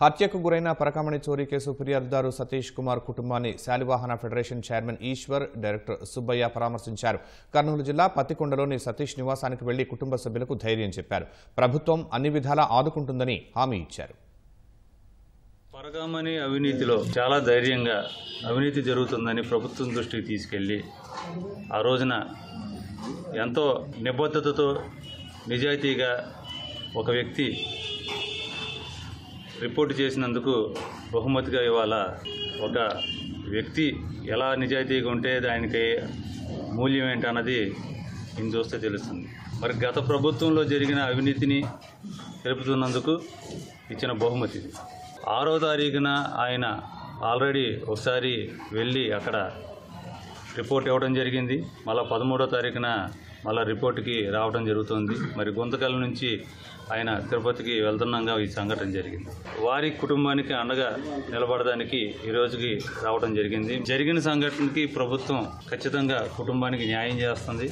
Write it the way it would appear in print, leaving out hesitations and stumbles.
హత్యకు గురైన పరకామణి చోరీ కేసు ఫిర్యాదుదారు సతీష్ కుమార్ కుటుంబాన్ని Shalivahana federation chairman Eshwar, director Subbaiah పరామర్శించారు. కర్నూలు జిల్లా పత్తికొండలోని సతీష్ నివాసానికి వెళ్లి కుటుంబ సభ్యులకు ధైర్యం చెప్పారు. ప్రభుత్వం అన్ని విధాలా ఆదుకుంటుందని హామీ ఇచ్చారు. పరకామణి అవినీతిలో చాలా ధైర్యంగా అవినీతి జరుగుతుందని ప్రభుత్వం దృష్టికి తీసుకెళ్లి ఆ రోజున ఎంతో నిబద్ధతతో నిజాయితీగా ఒక వ్యక్తి రిపోర్ట్ చేసినందుకు బహుమతిగా ఇవాళ ఒక వ్యక్తి ఎలా నిజాయితీగా ఉంటే దానికి మూల్యం ఏంటన్నది ఈయన చూస్తే తెలుస్తుంది. మరి గత ప్రభుత్వంలో జరిగిన అవినీతిని తెలుపుతున్నందుకు ఇచ్చిన బహుమతి 6వ తారీఖున ఆయన ఆల్రెడీ ఒకసారి వెళ్ళి అక్కడ రిపోర్ట్ ఇవ్వడం జరిగింది. మళ్ళీ 13వ తారీఖున మళ్ళీ రిపోర్ట్కి రావడం జరుగుతుంది. మరి గుంతకల్ నుంచి ఆయన తిరుపతికి వెళ్తున్నాగా ఈ సంఘటన జరిగింది. వారి కుటుంబానికి అండగా నిలబడడానికి ఈ రోజుకి రావడం జరిగింది. జరిగిన సంఘటనకి ప్రభుత్వం ఖచ్చితంగా కుటుంబానికి న్యాయం చేస్తుంది.